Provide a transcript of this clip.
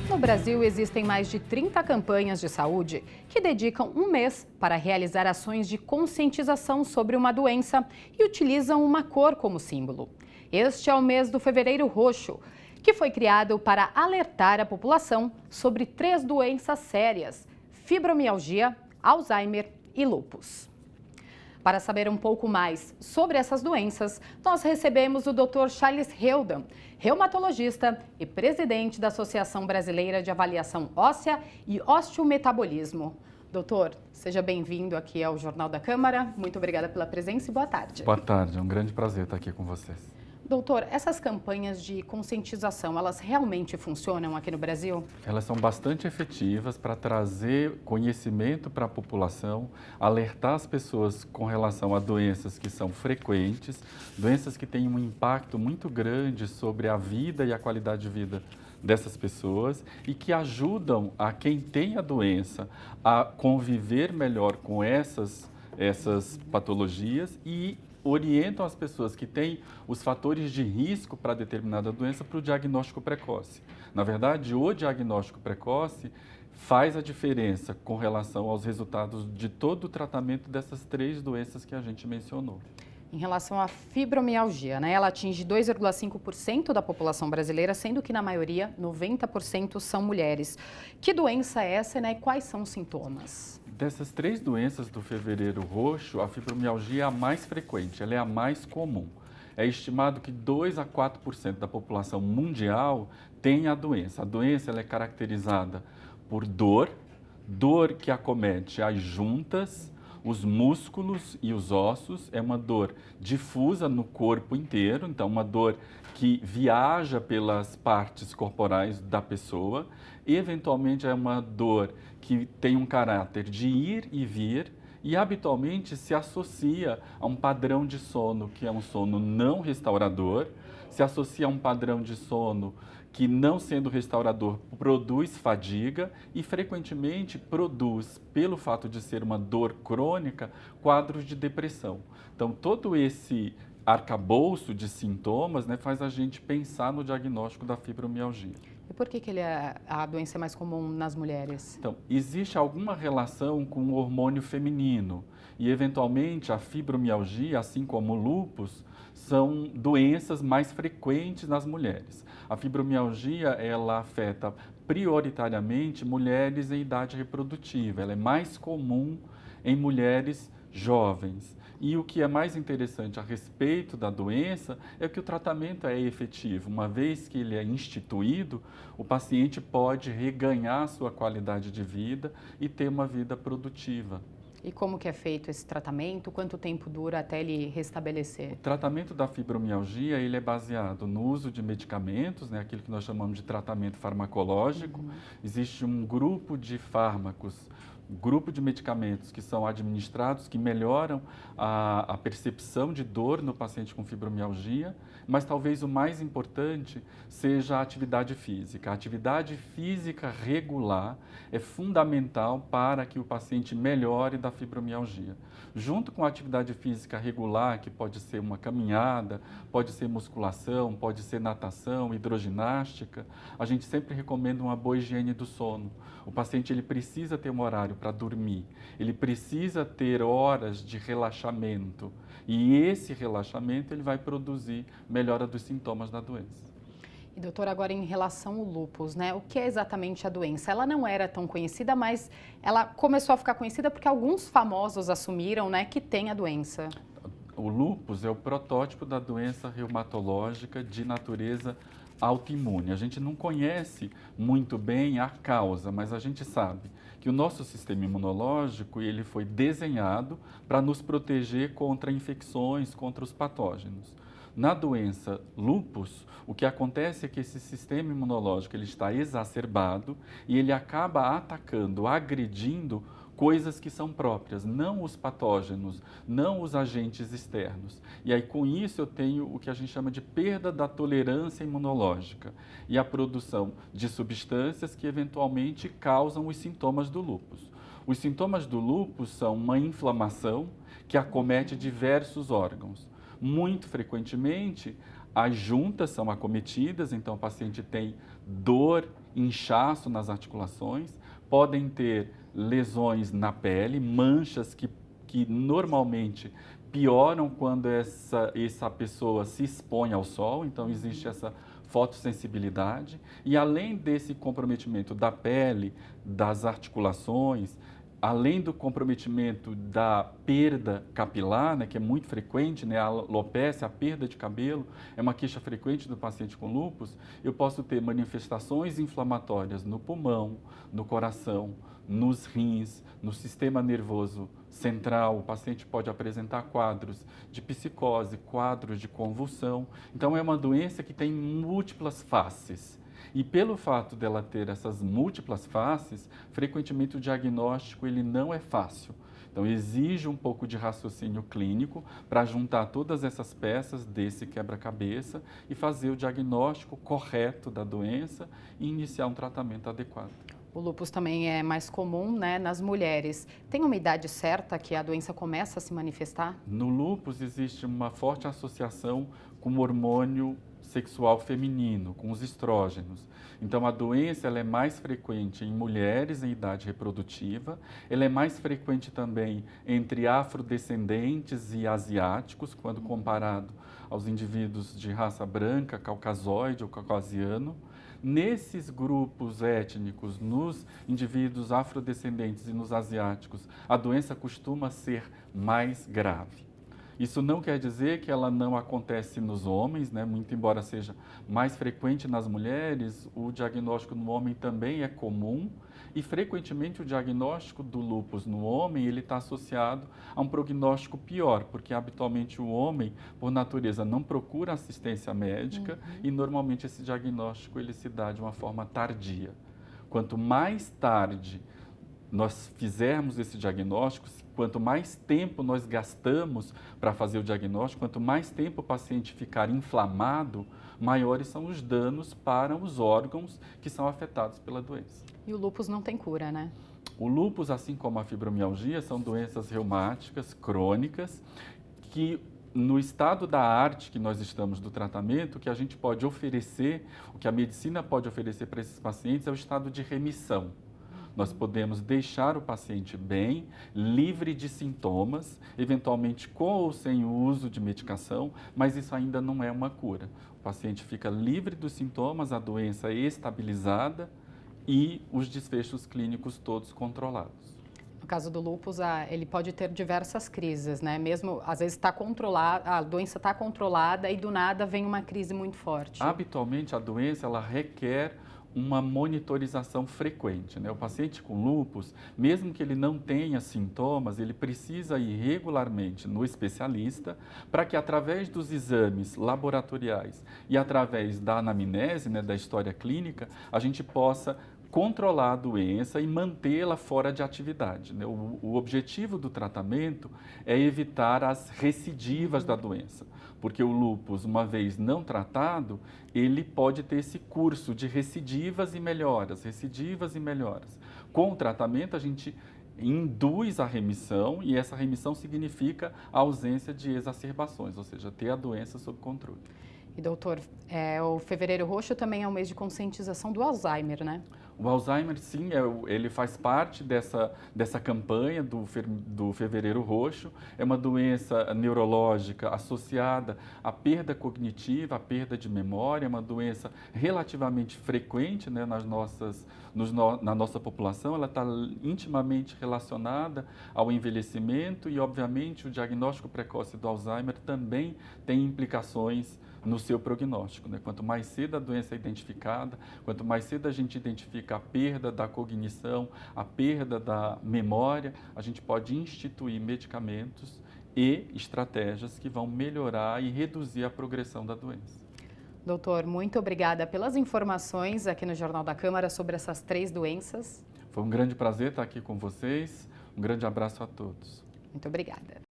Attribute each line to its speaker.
Speaker 1: No Brasil, existem mais de 30 campanhas de saúde que dedicam um mês para realizar ações de conscientização sobre uma doença e utilizam uma cor como símbolo. Este é o mês do Fevereiro Roxo, que foi criado para alertar a população sobre 3 doenças sérias: fibromialgia, Alzheimer e lúpus. Para saber um pouco mais sobre essas doenças, nós recebemos o Dr. Charles Heldan, reumatologista e presidente da Associação Brasileira de Avaliação Óssea e Osteometabolismo. Doutor, seja bem-vindo aqui ao Jornal da Câmara. Muito obrigada pela presença e boa tarde.
Speaker 2: Boa tarde, é um grande prazer estar aqui com vocês.
Speaker 1: Doutor, essas campanhas de conscientização, elas realmente funcionam aqui no Brasil?
Speaker 2: Elas são bastante efetivas para trazer conhecimento para a população, alertar as pessoas com relação a doenças que são frequentes, doenças que têm um impacto muito grande sobre a vida e a qualidade de vida dessas pessoas e que ajudam a quem tem a doença a conviver melhor com essas patologias e orientam as pessoas que têm os fatores de risco para determinada doença para o diagnóstico precoce. Na verdade, o diagnóstico precoce faz a diferença com relação aos resultados de todo o tratamento dessas 3 doenças que a gente mencionou.
Speaker 1: Em relação à fibromialgia, ela atinge 2,5% da população brasileira, sendo que na maioria, 90% são mulheres. Que doença é essa, e quais são os sintomas?
Speaker 2: Dessas 3 doenças do Fevereiro Roxo, a fibromialgia é a mais frequente, ela é a mais comum. É estimado que 2 a 4% da população mundial tem a doença. A doença ela é caracterizada por dor que acomete as juntas, os músculos e os ossos. É uma dor difusa no corpo inteiro, então uma dor que viaja pelas partes corporais da pessoa. Eventualmente é uma dor que tem um caráter de ir e vir e habitualmente se associa a um padrão de sono que é um sono não restaurador, se associa a um padrão de sono que, não sendo restaurador, produz fadiga e frequentemente produz, pelo fato de ser uma dor crônica, quadros de depressão. Então, todo esse arcabouço de sintomas faz a gente pensar no diagnóstico da fibromialgia.
Speaker 1: E por que a doença é mais comum nas mulheres?
Speaker 2: Então, existe alguma relação com o hormônio feminino e, eventualmente, a fibromialgia, assim como o lúpus, são doenças mais frequentes nas mulheres. A fibromialgia, ela afeta prioritariamente mulheres em idade reprodutiva, ela é mais comum em mulheres jovens. E o que é mais interessante a respeito da doença é que o tratamento é efetivo. Uma vez que ele é instituído, o paciente pode reganhar a sua qualidade de vida e ter uma vida produtiva.
Speaker 1: E como que é feito esse tratamento? Quanto tempo dura até ele restabelecer?
Speaker 2: O tratamento da fibromialgia ele é baseado no uso de medicamentos, aquilo que nós chamamos de tratamento farmacológico. Existe um grupo de fármacos, grupo de medicamentos que são administrados, que melhoram a percepção de dor no paciente com fibromialgia, mas talvez o mais importante seja a atividade física. A atividade física regular é fundamental para que o paciente melhore da fibromialgia. Junto com a atividade física regular, que pode ser uma caminhada, pode ser musculação, pode ser natação, hidroginástica, a gente sempre recomenda uma boa higiene do sono. O paciente ele precisa ter um horário para dormir, ele precisa ter horas de relaxamento e esse relaxamento ele vai produzir melhora dos sintomas da doença.
Speaker 1: E doutor, agora em relação ao lúpus, o que é exatamente a doença? Ela não era tão conhecida, mas ela começou a ficar conhecida porque alguns famosos assumiram, que tem a doença.
Speaker 2: O lúpus é o protótipo da doença reumatológica de natureza autoimune. A gente não conhece muito bem a causa, mas a gente sabe que o nosso sistema imunológico ele foi desenhado para nos proteger contra infecções, contra os patógenos. Na doença lúpus, o que acontece é que esse sistema imunológico ele está exacerbado e ele acaba atacando, agredindo coisas que são próprias, não os patógenos, não os agentes externos. E aí com isso eu tenho o que a gente chama de perda da tolerância imunológica e a produção de substâncias que eventualmente causam os sintomas do lúpus. Os sintomas do lúpus são uma inflamação que acomete diversos órgãos. Muito frequentemente, as juntas são acometidas, então o paciente tem dor, inchaço nas articulações, podem ter lesões na pele, manchas que normalmente pioram quando essa pessoa se expõe ao sol, então existe essa fotossensibilidade. E além desse comprometimento da pele, das articulações, além do comprometimento da perda capilar, né, que é muito frequente, né, a alopecia, a perda de cabelo, é uma queixa frequente do paciente com lúpus, eu posso ter manifestações inflamatórias no pulmão, no coração, nos rins, no sistema nervoso central. O paciente pode apresentar quadros de psicose, quadros de convulsão. Então, é uma doença que tem múltiplas faces. E pelo fato dela ter essas múltiplas faces, frequentemente o diagnóstico ele não é fácil. Então, exige um pouco de raciocínio clínico para juntar todas essas peças desse quebra-cabeça e fazer o diagnóstico correto da doença e iniciar um tratamento adequado.
Speaker 1: O lúpus também é mais comum, né, nas mulheres. Tem uma idade certa que a doença começa a se manifestar?
Speaker 2: No lúpus existe uma forte associação com o hormônio sexual feminino, com os estrógenos. Então, a doença ela é mais frequente em mulheres em idade reprodutiva, ela é mais frequente também entre afrodescendentes e asiáticos, quando comparado aos indivíduos de raça branca, caucasoide ou caucasiano. Nesses grupos étnicos, nos indivíduos afrodescendentes e nos asiáticos, a doença costuma ser mais grave. Isso não quer dizer que ela não acontece nos homens, né? Muito embora seja mais frequente nas mulheres, o diagnóstico no homem também é comum e frequentemente o diagnóstico do lúpus no homem ele está associado a um prognóstico pior, porque habitualmente o homem, por natureza, não procura assistência médica e normalmente esse diagnóstico ele se dá de uma forma tardia. Quanto mais tarde nós fizermos esse diagnóstico, quanto mais tempo nós gastamos para fazer o diagnóstico, quanto mais tempo o paciente ficar inflamado, maiores são os danos para os órgãos que são afetados pela doença.
Speaker 1: E o lúpus não tem cura, né?
Speaker 2: O lúpus, assim como a fibromialgia, são doenças reumáticas crônicas que no estado da arte que nós estamos do tratamento, o que a gente pode oferecer, o que a medicina pode oferecer para esses pacientes é o estado de remissão. Nós podemos deixar o paciente bem, livre de sintomas, eventualmente com ou sem o uso de medicação, mas isso ainda não é uma cura. O paciente fica livre dos sintomas, a doença é estabilizada e os desfechos clínicos todos controlados.
Speaker 1: No caso do lúpus, ele pode ter diversas crises, né? Mesmo, às vezes, está controlada, a doença está controlada e do nada vem uma crise muito forte.
Speaker 2: Habitualmente, a doença ela requer uma monitorização frequente, né? O paciente com lúpus, mesmo que ele não tenha sintomas, ele precisa ir regularmente no especialista para que através dos exames laboratoriais e através da anamnese, né, da história clínica, a gente possa controlar a doença e mantê-la fora de atividade, né? O objetivo do tratamento é evitar as recidivas da doença, porque o lúpus, uma vez não tratado, ele pode ter esse curso de recidivas e melhoras, recidivas e melhoras. Com o tratamento, a gente induz a remissão e essa remissão significa a ausência de exacerbações, ou seja, ter a doença sob controle.
Speaker 1: E, doutor, o Fevereiro Roxo também é um mês de conscientização do Alzheimer, né?
Speaker 2: O Alzheimer, sim, ele faz parte dessa campanha do Fevereiro Roxo. É uma doença neurológica associada à perda cognitiva, à perda de memória. É uma doença relativamente frequente, né, na nossa população. Ela está intimamente relacionada ao envelhecimento e, obviamente, o diagnóstico precoce do Alzheimer também tem implicações no seu prognóstico, né? Quanto mais cedo a doença é identificada, quanto mais cedo a gente identifica a perda da cognição, a perda da memória, a gente pode instituir medicamentos e estratégias que vão melhorar e reduzir a progressão da doença.
Speaker 1: Doutor, muito obrigada pelas informações aqui no Jornal da Câmara sobre essas 3 doenças.
Speaker 2: Foi um grande prazer estar aqui com vocês. Um grande abraço a todos.
Speaker 1: Muito obrigada.